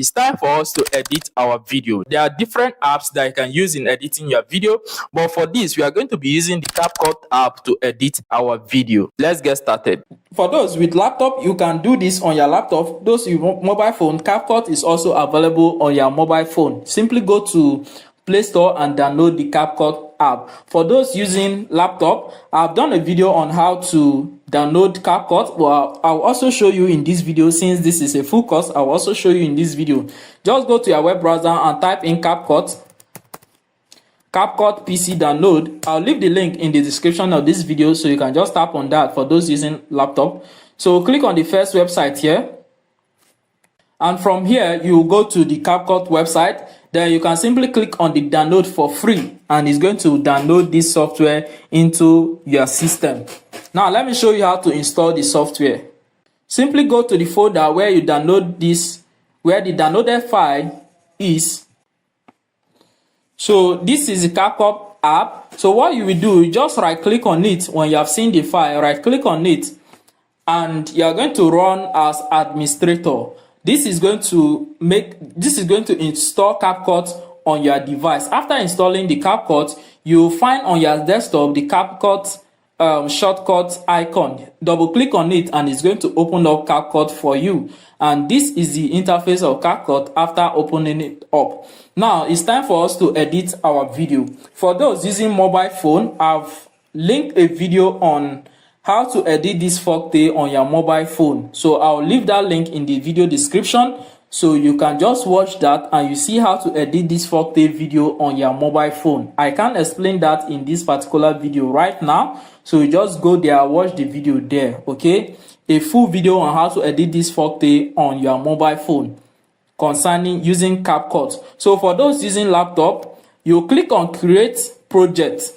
It's time for us to edit our video. There are different apps that you can use in editing your video, but for this we are going to be using the CapCut app to edit our video. Let's get started. For those with laptop, you can do this on your laptop. Those with mobile phone, CapCut is also available on your mobile phone. Simply go to Play Store and download the CapCut app. For those using laptop, I've done a video on how to download CapCut. Well, I'll also show you in this video. Since this is a full course, I'll also show you in this video. Just go to your web browser and type in CapCut PC download. I'll leave the link in the description of this video, so you can just tap on that for those using laptop. So click on the first website here, and from here you go to the CapCut website. Then you can simply click on the download for free, and it's going to download this software into your system. Now let me show you how to install the software. Simply go to the folder where you download this, where the downloaded file is. So this is the CapCut app. So what you will do, you just right click on it. When you have seen the file, right click on it, and you are going to run as administrator. This is going to install CapCut on your device. After installing the CapCut, you'll find on your desktop the CapCut shortcut icon. Double click on it and it's going to open up CapCut for you. And this is the interface of CapCut after opening it up. Now it's time for us to edit our video. For those using mobile phone, I've linked a video on how to edit this Folktale on your mobile phone. So I'll leave that link in the video description, so you can just watch that and you see how to edit this Folktale video on your mobile phone. I can't explain that in this particular video right now, so you just go there, watch the video there, okay? A full video on how to edit this Folktale on your mobile phone concerning using CapCut. So for those using laptop, you click on create project.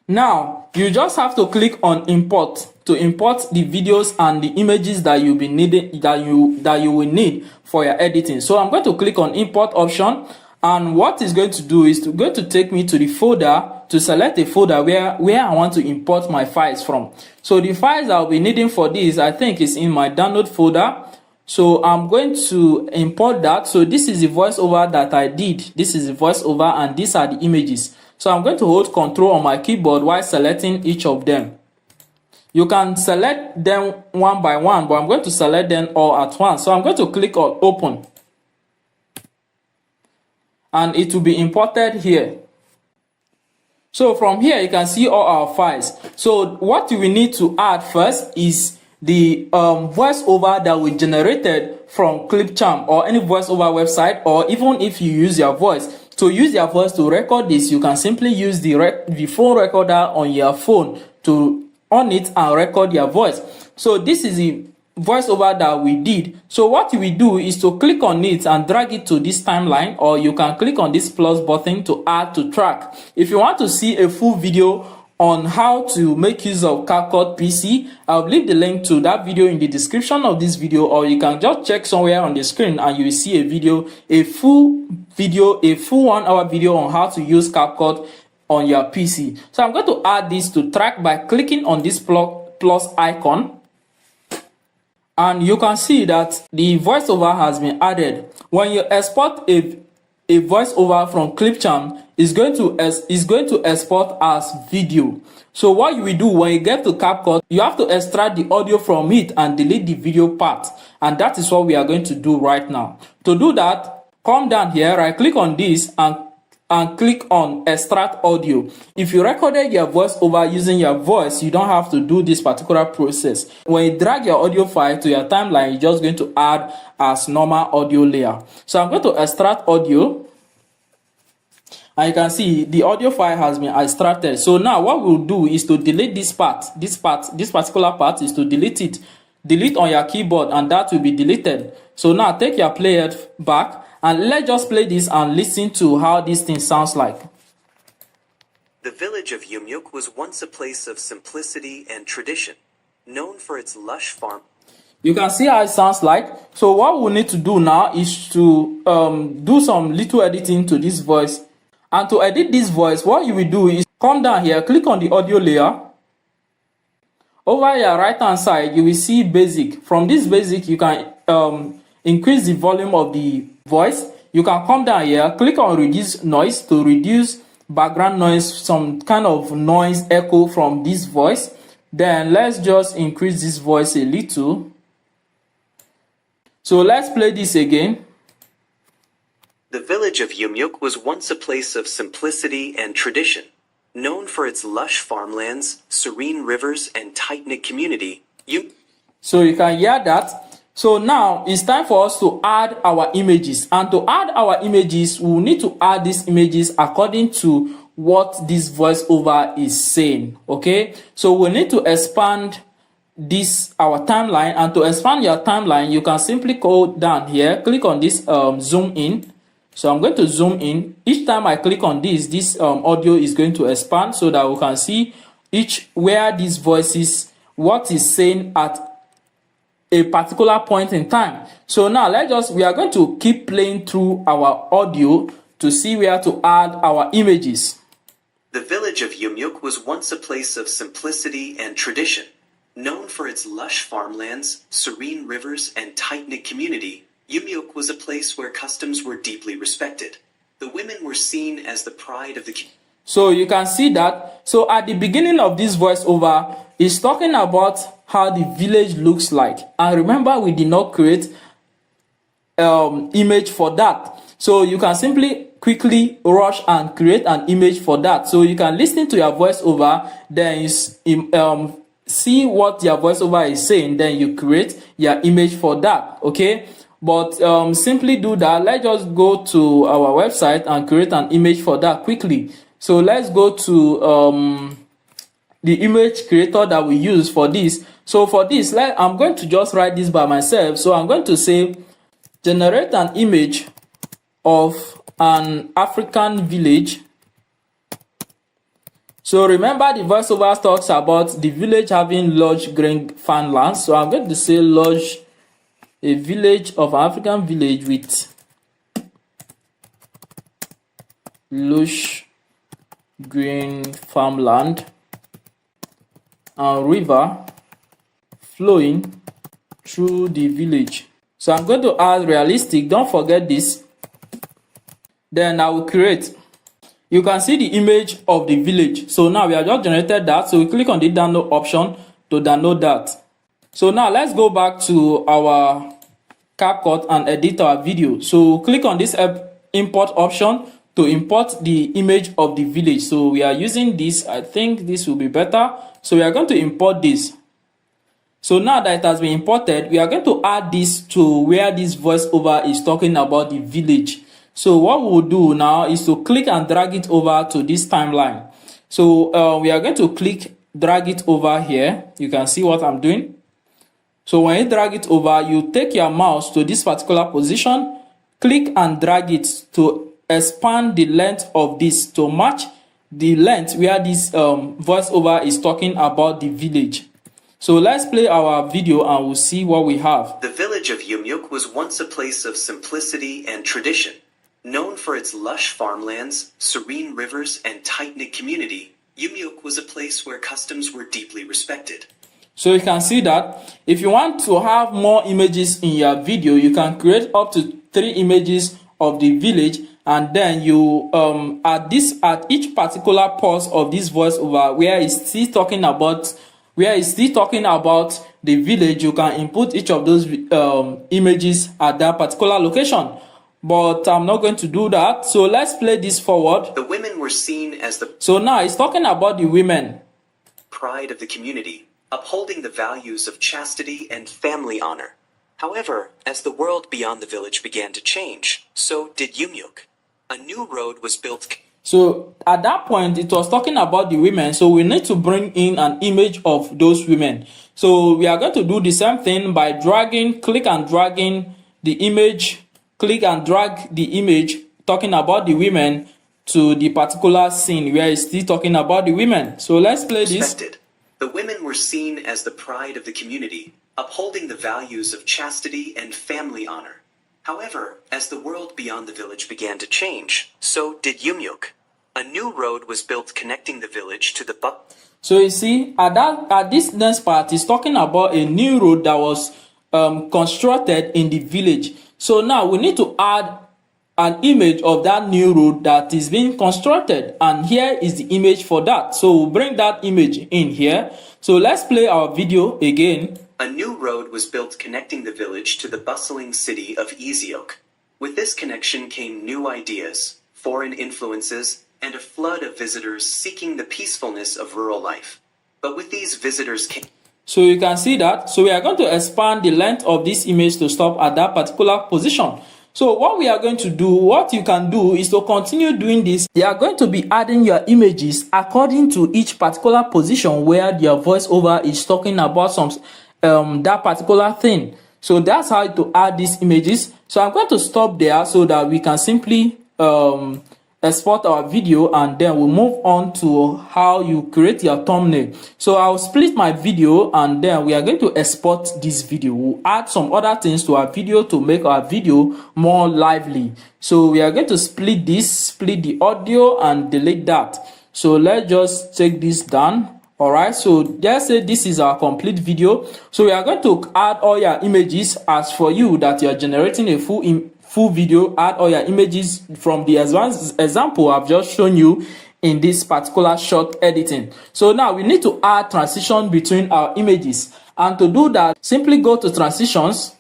Now you just have to click on import to import the videos and the images that you'll be needing, that you will need for your editing. So I'm going to click on import option, and what it's going to do is going to take me to the folder, to select a folder where I want to import my files from. So the files I'll be needing for this, I think, is in my download folder. So I'm going to import that. So this is the voiceover that I did. This is the voiceover and these are the images. So I'm going to hold Control on my keyboard while selecting each of them. You can select them one by one, but I'm going to select them all at once. So I'm going to click on Open, and it will be imported here. So from here you can see all our files. So what we need to add first is the voiceover that we generated from Clipchamp or any voiceover website, or even if you use your voice. To use your voice to record this, you can simply use the phone recorder on your phone to on it and record your voice. So this is the voiceover that we did. So what we do is to click on it and drag it to this timeline, or you can click on this plus button to add to track. If you want to see a full video on how to make use of CapCut PC, I'll leave the link to that video in the description of this video, or you can just check somewhere on the screen and you will see a video, a full 1 hour video on how to use CapCut on your PC. So I'm going to add this to track by clicking on this plus icon, and you can see that the voiceover has been added. When you export a voiceover from Clipchamp, is going to export as video. So what you will do when you get to CapCut, you have to extract the audio from it and delete the video part, and that is what we are going to do right now. To do that, come down here, right click on this and click on extract audio. If you recorded your voiceover using your voice, you don't have to do this particular process. When you drag your audio file to your timeline, you're just going to add as normal audio layer. So I'm going to extract audio, and you can see the audio file has been extracted. So now what we'll do is to delete this part. This particular part is to delete it. Delete on your keyboard, and that will be deleted. So now take your player back, and let's just play this and listen to how this thing sounds like. The village of Yumyuk was once a place of simplicity and tradition, known for its lush farm. You can see how it sounds like. So what we need to do now is to do some little editing to this voice. And to edit this voice, what you will do is come down here, click on the audio layer. Over your right hand side, you will see basic. From this basic, you can increase the volume of the voice, you can come down here, click on reduce noise to reduce background noise, some kind of noise echo from this voice. Then let's just increase this voice a little. So let's play this again. The village of Yumyuk was once a place of simplicity and tradition. Known for its lush farmlands, serene rivers, and tight-knit community, So you can hear that. So now it's time for us to add our images. And to add our images, we will need to add these images according to what this voiceover is saying. Okay? So we need to expand this our timeline. And to expand your timeline, you can simply go down here, click on this zoom in. So I'm going to zoom in. Each time I click on this audio is going to expand so that we can see where these voices, what is saying at a particular point in time. So now we are going to keep playing through our audio to see where to add our images. The village of Yumyuk was once a place of simplicity and tradition. Known for its lush farmlands, serene rivers, and tight-knit community, Yumyuk was a place where customs were deeply respected. The women were seen as the pride of the community. So you can see that. So at the beginning of this voiceover, it's talking about how the village looks like. And remember, we did not create image for that. So you can simply quickly rush and create an image for that. So you can listen to your voiceover, then you see what your voiceover is saying, then you create your image for that. Okay. But simply do that. Let's just go to our website and create an image for that quickly. So let's go to the image creator that we use for this. So for this, I'm going to just write this by myself. So I'm going to say generate an image of an African village. So remember, the voiceover talks about the village having large green farmlands. So I'm going to say a village of African village with lush green farmland and river flowing through the village. So I'm going to add realistic. Don't forget this. Then I will create. You can see the image of the village. So now we have just generated that. So we click on the download option to download that. So now let's go back to our CapCut and edit our video. So click on this import option to import the image of the village. So we are using this. I think this will be better. So we are going to import this. So now that it has been imported, we are going to add this to where this voiceover is talking about the village. So what we will do now is to click and drag it over to this timeline. So we are going to drag it over here. You can see what I'm doing. So when you drag it over, you take your mouse to this particular position, click and drag it to expand the length of this to match the length where this voiceover is talking about the village. So let's play our video and we'll see what we have. The village of Yumyuk was once a place of simplicity and tradition. Known for its lush farmlands, serene rivers, and tight-knit community, Yumyuk was a place where customs were deeply respected. So you can see that if you want to have more images in your video, you can create up to 3 images of the village, and then you at each particular pause of this voiceover where it's still talking about the village, you can input each of those images at that particular location. But I'm not going to do that. So let's play this forward. The women were seen as the So now it's talking about the women. Pride of the community, upholding the values of chastity and family honor. However, as the world beyond the village began to change, so did Yumyuk. A new road was built. So at that point, it was talking about the women. So we need to bring in an image of those women. So we are going to do the same thing by click and dragging the image. Click and drag the image talking about the women to the particular scene where it's still talking about the women. So let's play this. The women were seen as the pride of the community, upholding the values of chastity and family honor. However, as the world beyond the village began to change, so did Yumyuk. A new road was built connecting the village to the So you see, at this next part, it's talking about a new road that was constructed in the village. So now we need to add an image of that new road that is being constructed, and here is the image for that. So we'll bring that image in here. So let's play our video again. A new road was built connecting the village to the bustling city of Ezioke. With this connection came new ideas, foreign influences, and a flood of visitors seeking the peacefulness of rural life. But with these visitors came... So you can see that. So we are going to expand the length of this image to stop at that particular position. So what we are going to do, what you can do is to continue doing this. You are going to be adding your images according to each particular position where your voiceover is talking about some that particular thing. So that's how to add these images. So I'm going to stop there so that we can simply export our video, and then we'll move on to how you create your thumbnail. So I'll split my video, and then we are going to export this video. We'll add some other things to our video to make our video more lively. So we are going to split this, split the audio, and delete that. So let's just take this down. All right, so just say this is our complete video. So we are going to add all your images. As for you that you are generating a full video, add all your images from the advanced example I've just shown you in this particular short editing. So now we need to add transition between our images, and to do that, simply go to transitions.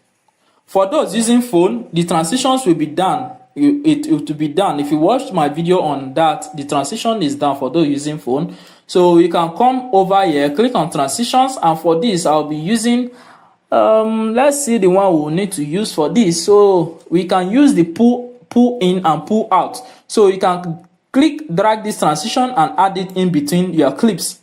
For those using phone, the transitions will be done. It will be done. If you watched my video on that, the transition is done for those using phone. So you can come over here, click on transitions, and for this I'll be using let's see the one we'll need to use for this. So we can use the pull in and pull out. So you can drag this transition and add it in between your clips.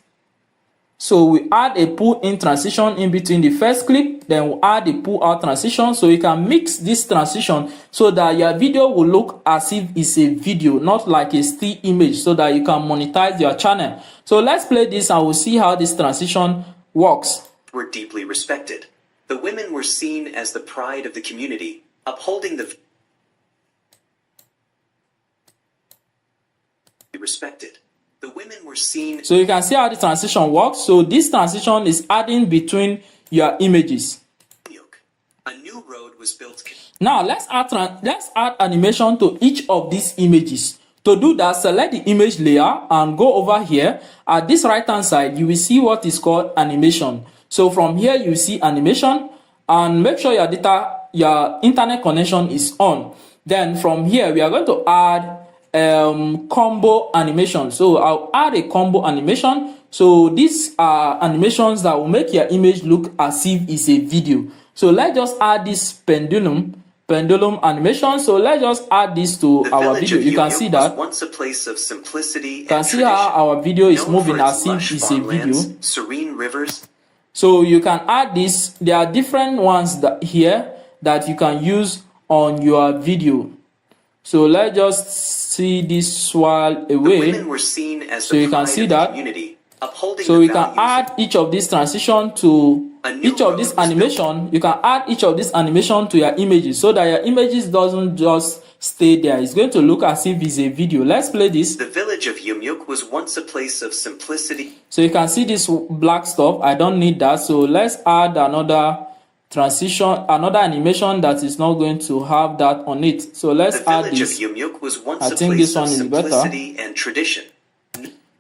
So we add a pull in transition in between the first clip, then we'll add the pull out transition. So you can mix this transition so that your video will look as if it's a video, not like a still image, so that you can monetize your channel. So let's play this and we'll see how this transition works. Were deeply respected. The women were seen as the pride of the community, upholding the respected. The women were seen. So you can see how the transition works. So this transition is adding between your images. A new road was built. Now let's add animation to each of these images. To do that, select the image layer and go over here. At this right hand side, you will see what is called animation. So from here, you see animation, and make sure your internet connection is on. Then from here, we are going to add combo animation. So I'll add a combo animation. So these are animations that will make your image look as if it's a video. So let's just add this pendulum animation. So let's just add this to our video. You can see that. Once a place of simplicity. You can see how our video is moving as if it's a video. Serene rivers. So you can add this. There are different ones here that you can use on your video. So let's just see this while away. So you can see that. So we can add each of these transition to each of this animation. You can add each of this animation to your images so that your images doesn't just stay there. It's going to look as if it's a video. Let's play this. The village of Yumyuk was once a place of simplicity. So you can see this black stuff. I don't need that. So let's add another transition, another animation that is not going to have that on it. So let's add this. I think this one is better. And tradition.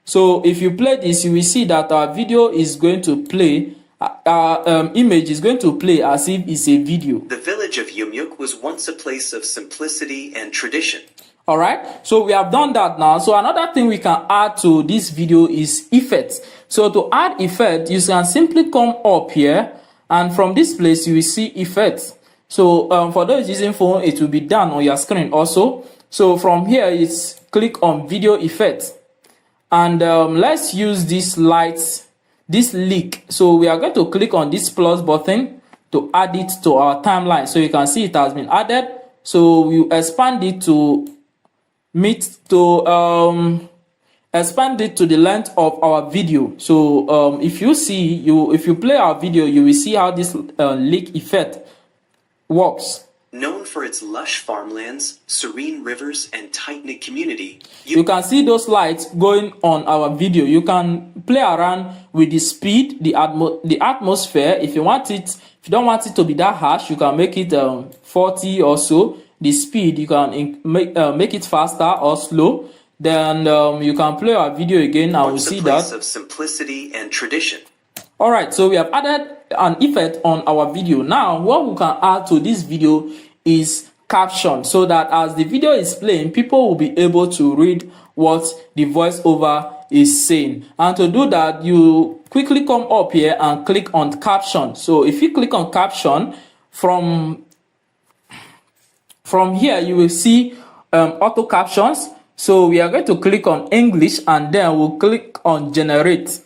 So if you play this, you will see that our video is going to play, our image is going to play as if it's a video. The village of Yumyuk was once a place of simplicity and tradition. All right, so we have done that now. So another thing we can add to this video is effects. So to add effect, you can simply come up here, and from this place you will see effects. So for those using phone, it will be done on your screen also. So from here, it's click on video effects, and let's use this lights, this leak. So we are going to click on this plus button to add it to our timeline. So you can see it has been added. So we expand it to expand it to the length of our video. So if you play our video, you will see how this leak effect works. Known for its lush farmlands, serene rivers, and tight-knit community, you can see those lights going on our video. You can play around with the speed, the atmosphere. If you want it, if you don't want it to be that harsh, you can make it 40 or so. The speed, you can make it faster or slow. Then you can play our video again and we'll see that. Once a place of simplicity and tradition. Alright, so we have added an effect on our video. Now, what we can add to this video is caption, so that as the video is playing, people will be able to read what the voiceover is saying. And to do that, you quickly come up here and click on caption. So if you click on caption, from here you will see auto captions. So we are going to click on English and then we'll click on generate.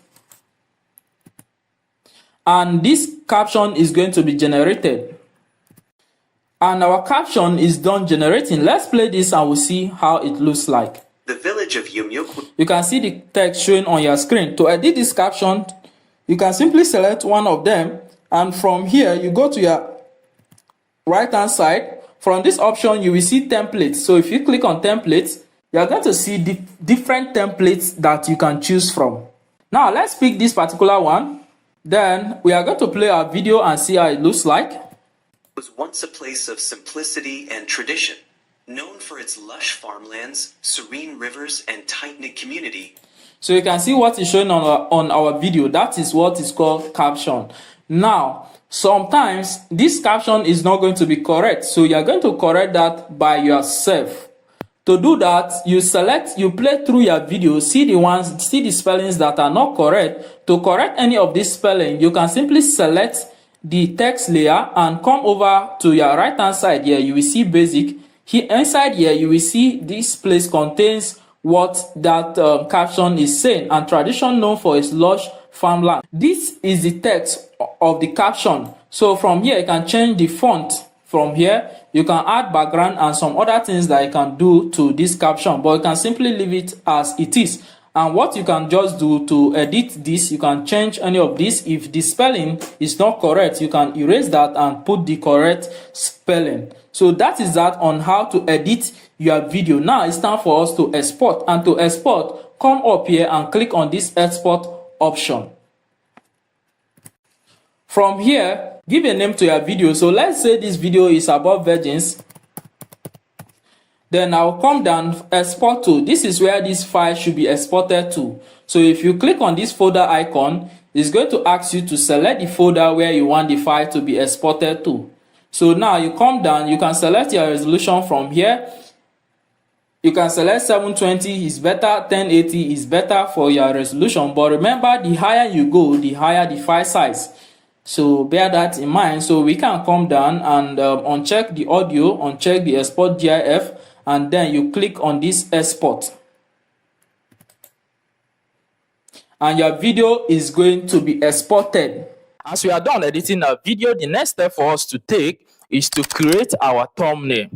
And this caption is going to be generated. And our caption is done generating. Let's play this and we'll see how it looks like. The village of Yumyuk. You can see the text showing on your screen. To edit this caption, you can simply select one of them. And from here, you go to your right hand side. From this option, you will see templates. So if you click on templates, you are going to see the different templates that you can choose from. Now, let's pick this particular one. Then we are going to play our video and see how it looks like. It was once a place of simplicity and tradition, known for its lush farmlands, serene rivers, and tight-knit community. So you can see what is showing on our video. That is what is called caption. Now, sometimes this caption is not going to be correct. So you are going to correct that by yourself. To do that, you play through your video, see the spellings that are not correct. To correct any of this spelling, you can simply select the text layer and come over to your right hand side here. You will see basic. Here inside here, you will see this place contains what that caption is saying, and tradition known for its lush farmland. This is the text of the caption. So from here, you can change the font. From here, you can add background and some other things that you can do to this caption, but you can simply leave it as it is. And what you can just do to edit this, you can change any of this. If the spelling is not correct, you can erase that and put the correct spelling. So that is that on how to edit your video. Now it's time for us to export. And to export, come up here and click on this export option. From here, give a name to your video. So let's say this video is about virgins. Then I'll come down, export to. This is where this file should be exported to. So if you click on this folder icon, it's going to ask you to select the folder where you want the file to be exported to. So now you come down, you can select your resolution from here. You can select 720 is better, 1080 is better for your resolution. But remember, the higher you go, the higher the file size. So bear that in mind. So we can come down and uncheck the audio, uncheck the export GIF, and then you click on this export. And your video is going to be exported. As we are done editing our video, the next step for us to take is to create our thumbnail.